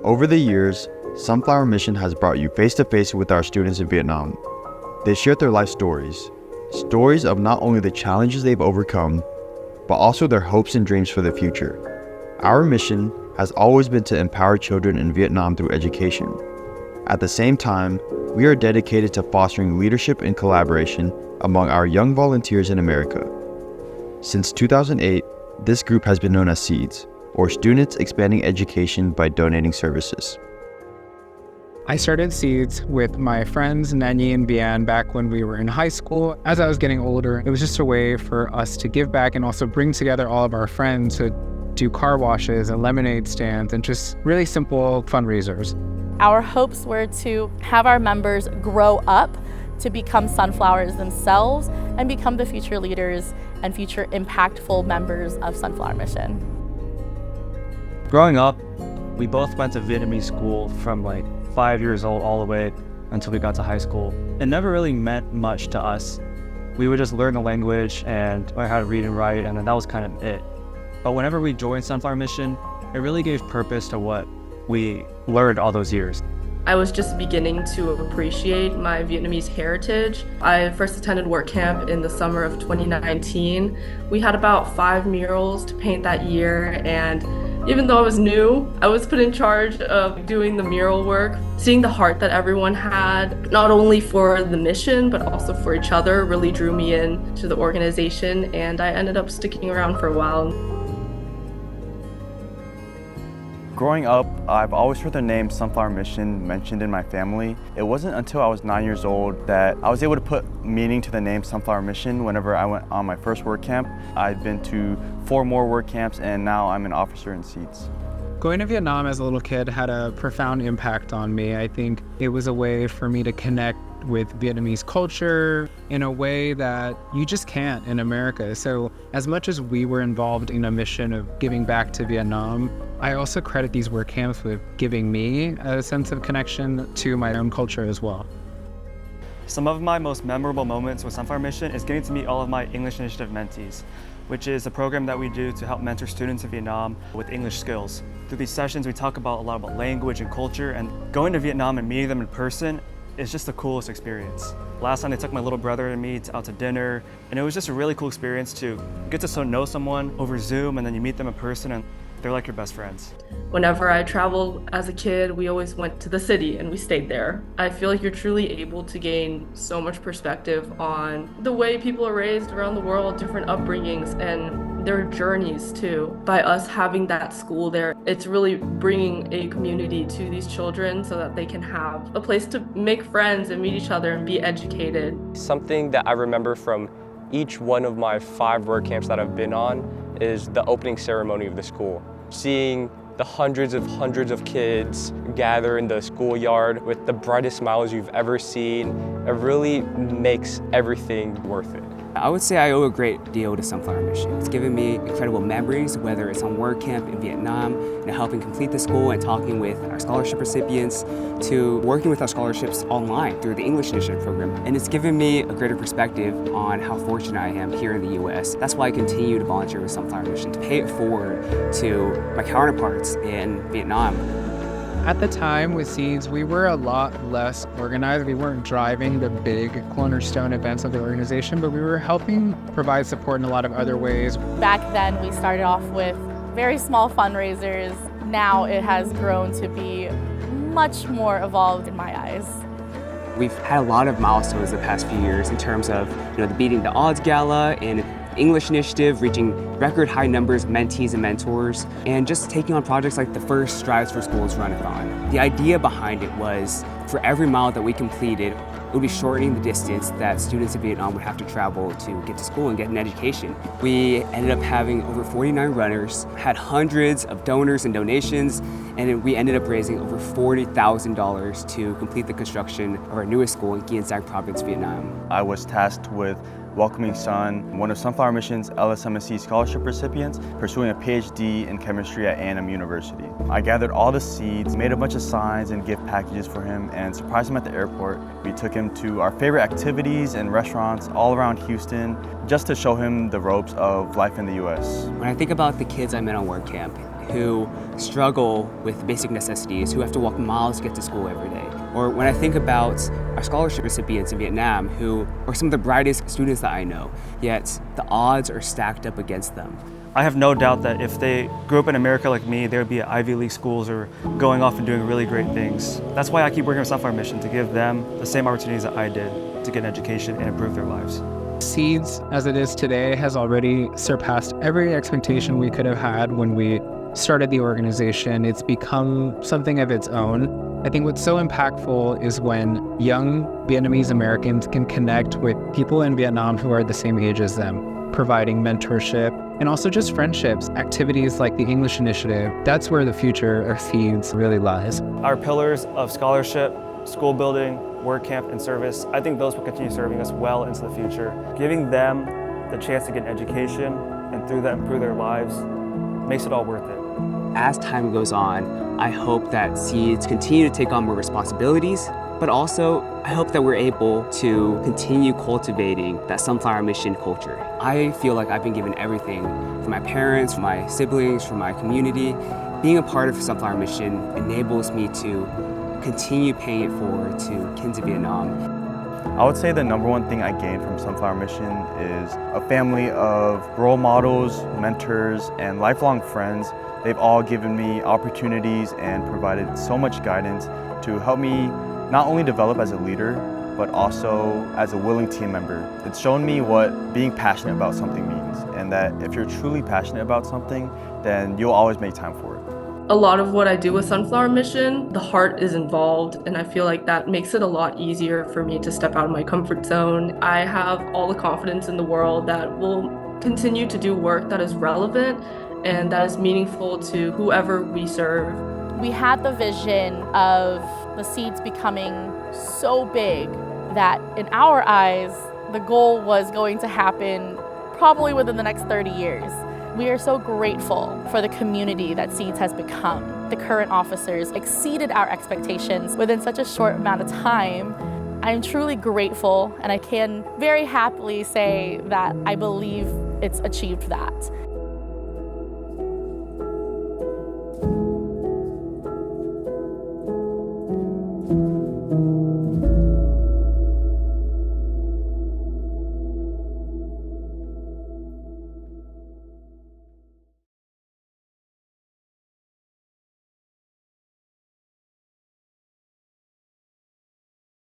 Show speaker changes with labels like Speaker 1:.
Speaker 1: Over the years, Sunflower Mission has brought you face to face with our students in Vietnam. They shared their life stories of not only the challenges they've overcome, but also their hopes and dreams for the future. Our mission has always been to empower children in Vietnam through education. At the same time, we are dedicated to fostering leadership and collaboration among our young volunteers in America. Since 2008, this group has been known as SEEDS, or Students Expanding Education by Donating Services.
Speaker 2: I started SEEDS with my friends Nanyi and Bian back when we were in high school. As I was getting older, it was just a way for us to give back and also bring together all of our friends to do car washes and lemonade stands and just really simple fundraisers.
Speaker 3: Our hopes were to have our members grow up to become sunflowers themselves and become the future leaders and future impactful members of Sunflower Mission.
Speaker 4: Growing up, we both went to Vietnamese school from 5 years old all the way until we got to high school. It never really meant much to us. We would just learn the language and learn how to read and write, and then that was kind of it. But whenever we joined Sunflower Mission, it really gave purpose to what we learned all those years.
Speaker 5: I was just beginning to appreciate my Vietnamese heritage. I first attended work camp in the summer of 2019. We had about 5 murals to paint that year, and even though I was new, I was put in charge of doing the mural work. Seeing the heart that everyone had, not only for the mission, but also for each other, really drew me in to the organization, and I ended up sticking around for a while.
Speaker 6: Growing up, I've always heard the name Sunflower Mission mentioned in my family. It wasn't until I was 9 years old that I was able to put meaning to the name Sunflower Mission whenever I went on my first work camp. I've been to 4 more work camps, and now I'm an officer in SEEDS.
Speaker 2: Going to Vietnam as a little kid had a profound impact on me. I think it was a way for me to connect with Vietnamese culture in a way that you just can't in America. So as much as we were involved in a mission of giving back to Vietnam, I also credit these work camps with giving me a sense of connection to my own culture as well.
Speaker 4: Some of my most memorable moments with Sunflower Mission is getting to meet all of my English Initiative mentees, which is a program that we do to help mentor students in Vietnam with English skills. Through these sessions, we talk about a lot about language and culture, and going to Vietnam and meeting them in person is just the coolest experience. Last time they took my little brother and me out to dinner, and it was just a really cool experience to get to know someone over Zoom, and then you meet them in person and they're like your best friends.
Speaker 5: Whenever I traveled as a kid, we always went to the city and we stayed there. I feel like you're truly able to gain so much perspective on the way people are raised around the world, different upbringings, and their journeys too. By us having that school there, it's really bringing a community to these children so that they can have a place to make friends and meet each other and be educated.
Speaker 7: Something that I remember from each one of my 5 work camps that I've been on is the opening ceremony of the school. Seeing the hundreds of kids gather in the schoolyard with the brightest smiles you've ever seen, it really makes everything worth it.
Speaker 8: I would say I owe a great deal to Sunflower Mission. It's given me incredible memories, whether it's on work camp in Vietnam, helping complete the school and talking with our scholarship recipients, to working with our scholarships online through the English Initiative program. And it's given me a greater perspective on how fortunate I am here in the US. That's why I continue to volunteer with Sunflower Mission, to pay it forward to my counterparts in Vietnam.
Speaker 2: At the time with SEEDS, we were a lot less organized. We weren't driving the big cornerstone events of the organization, but we were helping provide support in a lot of other ways.
Speaker 3: Back then, we started off with very small fundraisers. Now it has grown to be much more evolved in my eyes.
Speaker 8: We've had a lot of milestones the past few years in terms of the Beating the Odds Gala and English Initiative, reaching record high numbers of mentees and mentors, and just taking on projects like the first Strives for Schools Run-a-thon. The idea behind it was, for every mile that we completed, it would be shortening the distance that students in Vietnam would have to travel to get to school and get an education. We ended up having over 49 runners, had hundreds of donors and donations, and we ended up raising over $40,000 to complete the construction of our newest school in Gien Sang Province, Vietnam.
Speaker 6: I was tasked with welcoming Sun, one of Sunflower Mission's LSMSC scholarship recipients, pursuing a PhD in chemistry at A&M University. I gathered all the seeds, made a bunch of signs and gift packages for him, and surprised him at the airport. We took him to our favorite activities and restaurants all around Houston, just to show him the ropes of life in the US.
Speaker 8: When I think about the kids I met on work camp, who struggle with basic necessities, who have to walk miles to get to school every day. Or when I think about our scholarship recipients in Vietnam who are some of the brightest students that I know, yet the odds are stacked up against them.
Speaker 4: I have no doubt that if they grew up in America like me, they would be at Ivy League schools or going off and doing really great things. That's why I keep working with Sunflower Mission, to give them the same opportunities that I did to get an education and improve their lives.
Speaker 2: Seeds, as it is today, has already surpassed every expectation we could have had when we started the organization. It's become something of its own. I think what's so impactful is when young Vietnamese Americans can connect with people in Vietnam who are the same age as them, providing mentorship and also just friendships, activities like the English Initiative. That's where the future of Seeds really lies.
Speaker 4: Our pillars of scholarship, school building, work camp, and service, I think those will continue serving us well into the future. Giving them the chance to get an education and through that improve their lives makes it all worth it.
Speaker 8: As time goes on, I hope that Seeds continue to take on more responsibilities, but also I hope that we're able to continue cultivating that Sunflower Mission culture. I feel like I've been given everything from my parents, from my siblings, from my community. Being a part of Sunflower Mission enables me to continue paying it forward to kids in Vietnam.
Speaker 6: I would say the number one thing I gained from Sunflower Mission is a family of role models, mentors, and lifelong friends. They've all given me opportunities and provided so much guidance to help me not only develop as a leader, but also as a willing team member. It's shown me what being passionate about something means, and that if you're truly passionate about something, then you'll always make time for it.
Speaker 5: A lot of what I do with Sunflower Mission, the heart is involved, and I feel like that makes it a lot easier for me to step out of my comfort zone. I have all the confidence in the world that we'll continue to do work that is relevant and that is meaningful to whoever we serve.
Speaker 3: We had the vision of the Seeds becoming so big that in our eyes, the goal was going to happen probably within the next 30 years. We are so grateful for the community that Seeds has become. The current officers exceeded our expectations within such a short amount of time. I'm truly grateful, and I can very happily say that I believe it's achieved that.